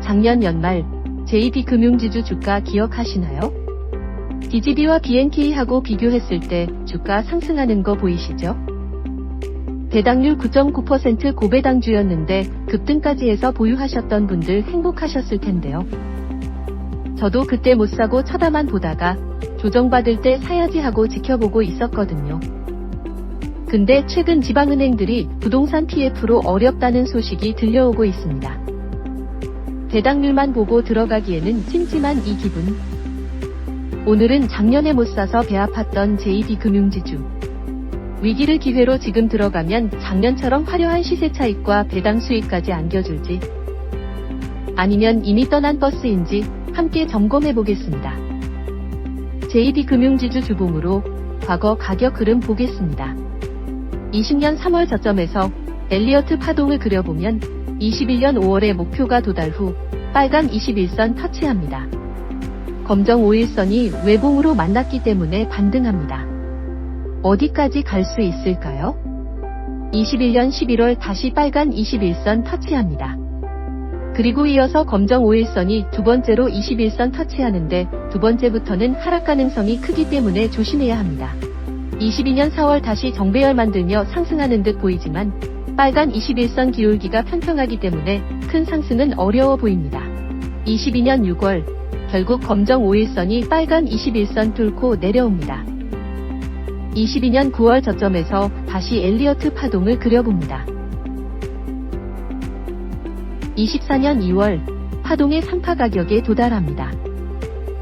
작년 연말 JD금융지주 주가 기억하시나요? DGB와 BNK하고 비교했을 때 주가 상승하는 거 보이시죠? 배당률 9.9% 고배당주였는데 급등까지 해서 보유하셨던 분들 행복하셨을 텐데요. 저도 그때 못 사고 쳐다만 보다가 조정받을 때 사야지 하고 지켜보고 있었거든요. 근데 최근 지방은행들이 부동산 PF로 어렵다는 소식이 들려오고 있습니다. 배당률만 보고 들어가기에는 찜찜한 이 기분. 오늘은 작년에 못 사서 배 아팠던 JD금융지주. 위기를 기회로 지금 들어가면 작년처럼 화려한 시세 차익과 배당 수익까지 안겨줄지, 아니면 이미 떠난 버스인지 함께 점검해 보겠습니다. JD금융지주 주봉으로 과거 가격 흐름 보겠습니다. 20년 3월 저점에서 엘리어트 파동을 그려보면 21년 5월에 목표가 도달 후 빨간 21선 터치합니다. 검정 5일선이 외봉으로 만났기 때문에 반등합니다. 어디까지 갈 수 있을까요? 21년 11월 다시 빨간 21선 터치합니다. 그리고 이어서 검정 5일선이 두 번째로 21선 터치하는데 두 번째부터는 하락 가능성이 크기 때문에 조심해야 합니다. 22년 4월 다시 정배열 만들며 상승하는 듯 보이지만 빨간 21선 기울기가 평평하기 때문에 큰 상승은 어려워 보입니다. 22년 6월 결국 검정 5일선이 빨간 21선 뚫고 내려옵니다. 22년 9월 저점에서 다시 엘리어트 파동을 그려봅니다. 24년 2월 파동의 3파 가격에 도달합니다.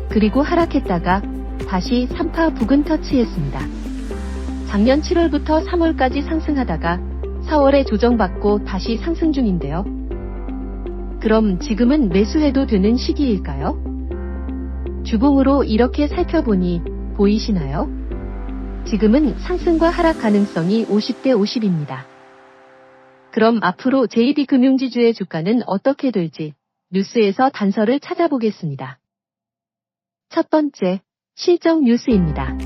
그리고 하락했다가 다시 3파 부근 터치했습니다. 작년 7월부터 3월까지 상승하다가 4월에 조정받고 다시 상승 중인데요. 그럼 지금은 매수해도 되는 시기일까요? 주봉으로 이렇게 살펴보니 보이시나요? 지금은 상승과 하락 가능성이 50대 50입니다. 그럼 앞으로 JD금융지주의 주가는 어떻게 될지 뉴스에서 단서를 찾아보겠습니다. 첫 번째, 실적 뉴스입니다.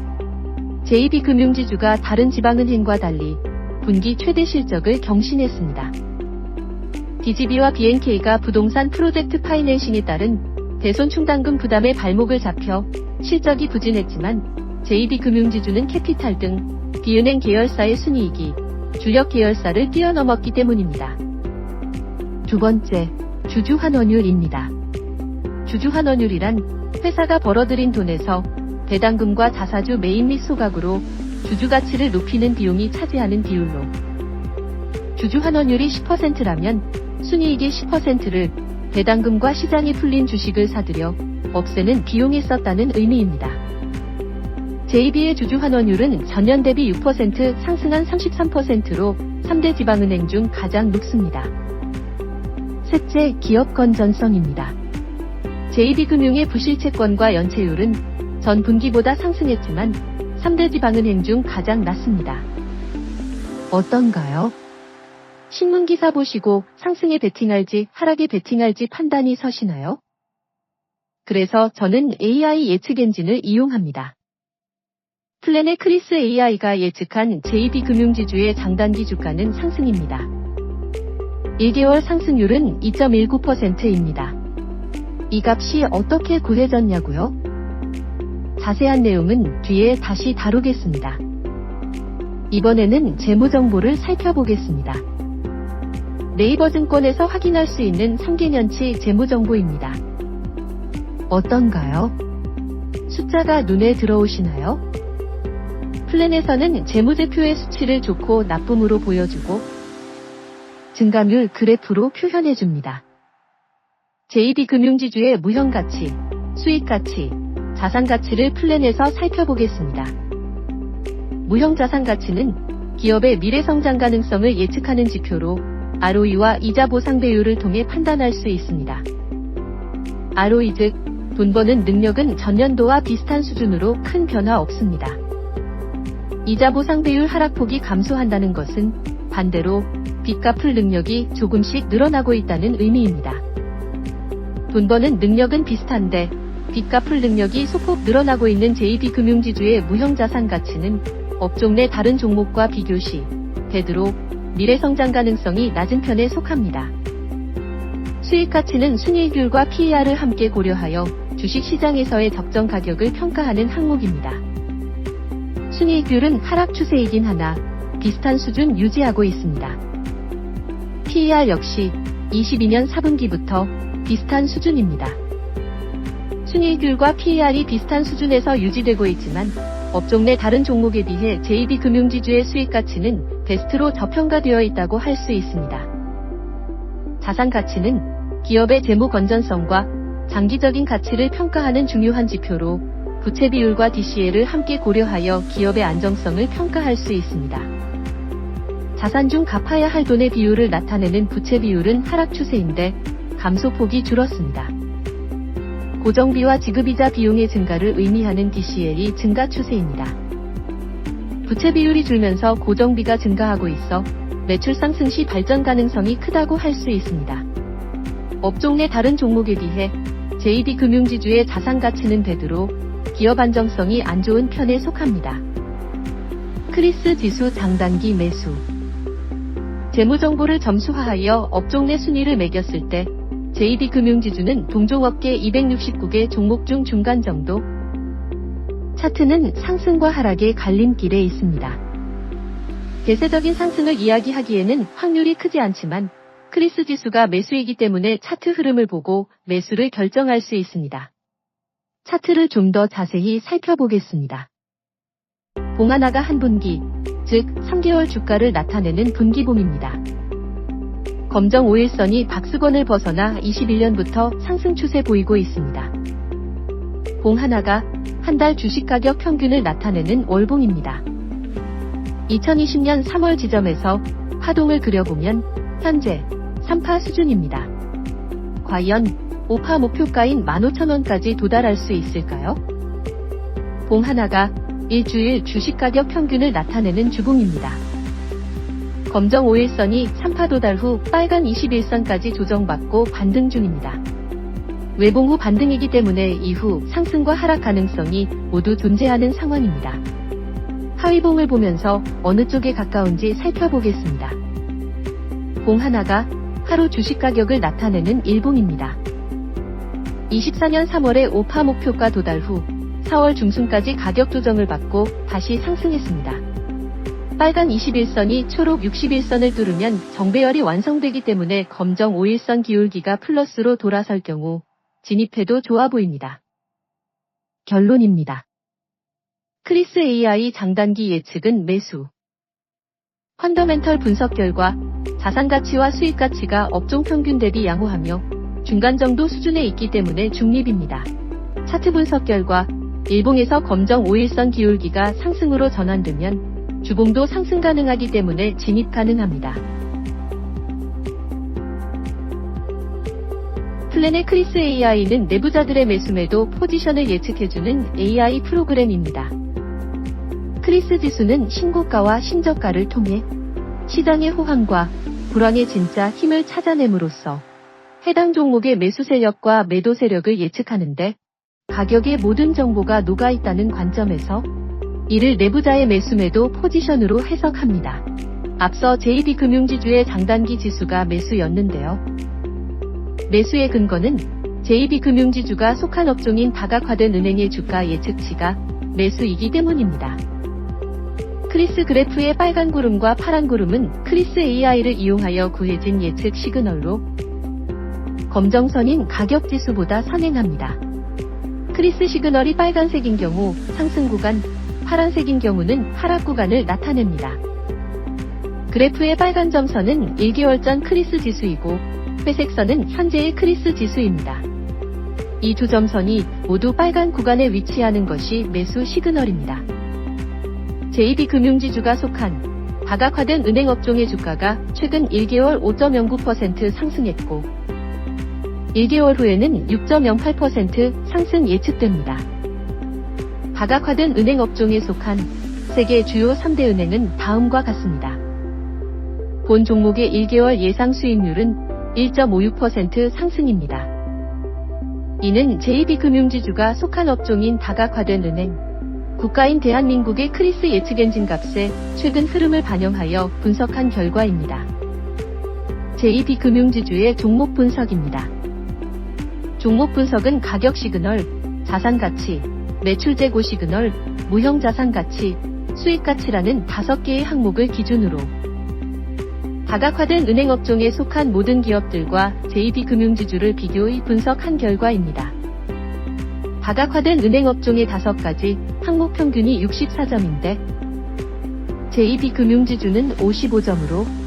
JD금융지주가 다른 지방은행과 달리 분기 최대 실적을 경신했습니다. DGB와 BNK가 부동산 프로젝트 파이낸싱에 따른 대손 충당금 부담에 발목을 잡혀 실적이 부진했지만 JD금융지주는 캐피탈 등 비은행 계열사의 순이익이 주력 계열사를 뛰어넘었기 때문입니다. 두 번째, 주주환원율입니다. 주주환원율이란 회사가 벌어들인 돈에서 배당금과 자사주 매입 및 소각으로 주주 가치를 높이는 비용이 차지하는 비율로, 주주환원율이 10%라면 순이익의 10%를 배당금과 시장에 풀린 주식을 사들여 없애는 비용에 썼다는 의미입니다. JB의 주주환원율은 전년 대비 6% 상승한 33%로 3대 지방은행 중 가장 높습니다. 셋째, 기업 건전성입니다. JD금융의 부실채권과 연체율은 전 분기보다 상승했지만 3대 지방은행 중 가장 낮습니다. 어떤가요? 신문기사 보시고 상승에 베팅할지 하락에 베팅할지 판단이 서시나요? 그래서 저는 AI 예측 엔진을 이용합니다. 플래넷 크리스 AI가 예측한 JD금융지주의 장단기 주가는 상승입니다. 1개월 상승률은 2.19%입니다. 이 값이 어떻게 구해졌냐고요? 자세한 내용은 뒤에 다시 다루겠습니다. 이번에는 재무정보를 살펴보겠습니다. 네이버 증권에서 확인할 수 있는 3개년치 재무정보입니다. 어떤가요? 숫자가 눈에 들어오시나요? 플랜에서는 재무제표의 수치를 좋고 나쁨으로 보여주고 증감률 그래프로 표현해줍니다. JD금융지주의 무형가치, 수익가치, 자산가치를 플랜에서 살펴보겠습니다. 무형자산가치는 기업의 미래성장 가능성을 예측하는 지표로 ROE와 이자 보상 배율을 통해 판단할 수 있습니다. ROE 즉 돈 버는 능력은 전년도와 비슷한 수준으로 큰 변화 없습니다. 이자 보상 배율 하락폭이 감소한다는 것은 반대로 빚 갚을 능력이 조금씩 늘어나고 있다는 의미입니다. 돈 버는 능력은 비슷한데 빚 갚을 능력이 소폭 늘어나고 있는 JD금융지주의 무형자산 가치는 업종 내 다른 종목과 비교 시 되도록 미래성장 가능성이 낮은 편에 속합니다. 수익 가치는 순이익률과 PER을 함께 고려하여 주식시장에서의 적정 가격을 평가하는 항목입니다. 순이익률은 하락 추세이긴 하나 비슷한 수준 유지하고 있습니다. PER 역시 22년 4분기부터 비슷한 수준입니다. 순이익률과 PER이 비슷한 수준에서 유지되고 있지만 업종 내 다른 종목에 비해 JB금융지주의 수익 가치는 베스트로 저평가되어 있다고 할 수 있습니다. 자산 가치는 기업의 재무 건전성과 장기적인 가치를 평가하는 중요한 지표로 부채 비율과 DCF를 함께 고려하여 기업의 안정성을 평가할 수 있습니다. 자산 중 갚아야 할 돈의 비율을 나타내는 부채 비율은 하락 추세인데 감소폭이 줄었습니다. 고정비와 지급이자 비용의 증가를 의미하는 DCL이 증가 추세입니다. 부채 비율이 줄면서 고정비가 증가하고 있어 매출 상승 시 발전 가능성이 크다고 할 수 있습니다. 업종 내 다른 종목에 비해 JB금융지주의 자산 가치는 배드로 기업 안정성이 안 좋은 편에 속합니다. 크리스 지수 장단기 매수. 재무 정보를 점수화하여 업종 내 순위를 매겼을 때 JB금융지주는 동종업계 269개 종목 중 중간 정도. 차트는 상승과 하락의 갈림길에 있습니다. 대세적인 상승을 이야기하기에는 확률이 크지 않지만 크리스 지수가 매수이기 때문에 차트 흐름을 보고 매수를 결정할 수 있습니다. 차트를 좀 더 자세히 살펴보겠습니다. 봉하나가 한 분기, 즉 3개월 주가를 나타내는 분기봉입니다. 검정 5일선이 박스권을 벗어나 21년부터 상승 추세 보이고 있습니다. 봉하나가 한 달 주식가격 평균을 나타내는 월봉입니다. 2020년 3월 지점에서 파동을 그려보면 현재 3파 수준입니다. 과연 5파 목표가인 15,000원까지 도달할 수 있을까요? 봉하나가 일주일 주식가격 평균을 나타내는 주봉입니다. 검정 5일선이 3파 도달 후 빨간 21선까지 조정받고 반등 중입니다. 외봉 후 반등이기 때문에 이후 상승과 하락 가능성이 모두 존재하는 상황입니다. 하위봉을 보면서 어느 쪽에 가까운지 살펴보겠습니다. 봉하나가 하루 주식가격을 나타내는 일봉입니다. 24년 3월에 5파 목표가 도달 후 4월 중순까지 가격 조정을 받고 다시 상승했습니다. 빨간 21선이 초록 61선을 뚫으면 정배열이 완성되기 때문에 검정 5일선 기울기가 플러스로 돌아설 경우 진입해도 좋아 보입니다. 결론입니다. 크리스 AI 장단기 예측은 매수. 펀더멘털 분석 결과 자산 가치와 수익 가치가 업종 평균 대비 양호하며 중간 정도 수준에 있기 때문에 중립입니다. 차트 분석 결과 일봉에서 검정 5일선 기울기가 상승으로 전환되면 주봉도 상승 가능하기 때문에 진입 가능합니다. 플랜의 크리스 AI는 내부자들의 매수매도 포지션을 예측해주는 AI 프로그램입니다. 크리스 지수는 신고가와 신저가를 통해 시장의 호황과 불황의 진짜 힘을 찾아냄으로써 해당 종목의 매수 세력과 매도 세력을 예측하는데 가격의 모든 정보가 녹아있다는 관점에서 이를 내부자의 매수매도 포지션으로 해석합니다. 앞서 JB금융지주의 장단기 지수가 매수였는데요. 매수의 근거는 JB금융지주가 속한 업종인 다각화된 은행의 주가 예측치가 매수이기 때문입니다. 크리스 그래프의 빨간 구름과 파란 구름은 크리스 AI를 이용하여 구해진 예측 시그널로 검정선인 가격지수보다 선행합니다. 크리스 시그널이 빨간색인 경우 상승 구간, 파란색인 경우는 하락 구간을 나타냅니다. 그래프의 빨간 점선은 1개월 전 크리스 지수이고 회색 선은 현재의 크리스 지수입니다. 이 두 점선이 모두 빨간 구간에 위치하는 것이 매수 시그널입니다. JB금융지주가 속한 다각화된 은행 업종의 주가가 최근 1개월 5.09% 상승했고 1개월 후에는 6.08% 상승 예측됩니다. 다각화된 은행 업종에 속한 세계 주요 3대 은행은 다음과 같습니다. 본 종목의 1개월 예상 수익률은 1.56% 상승입니다. 이는 JB금융지주가 속한 업종인 다각화된 은행, 국가인 대한민국의 크리스 예측 엔진 값의 최근 흐름을 반영하여 분석한 결과입니다. JB금융지주의 종목 분석입니다. 종목 분석은 가격 시그널, 자산 가치, 매출 재고 시그널, 무형 자산 가치, 수익 가치라는 5개의 항목을 기준으로 다각화된 은행 업종에 속한 모든 기업들과 JB금융지주를 비교해 분석한 결과입니다. 다각화된 은행 업종의 5가지 항목 평균이 64점인데 JB금융지주는 55점으로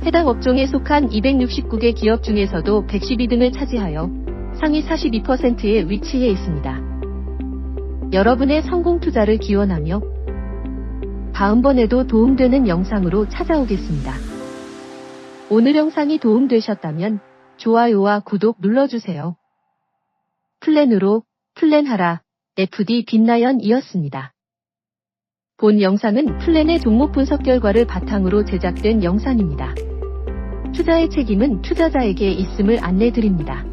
해당 업종에 속한 269개 기업 중에서도 112등을 차지하여 상위 42%에 위치해 있습니다. 여러분의 성공 투자를 기원하며 다음번에도 도움되는 영상으로 찾아오겠습니다. 오늘 영상이 도움되셨다면 좋아요와 구독 눌러주세요. 플랜으로 플랜하라 FD 빛나연이었습니다. 본 영상은 플랜의 종목 분석 결과를 바탕으로 제작된 영상입니다. 투자의 책임은 투자자에게 있음을 안내드립니다.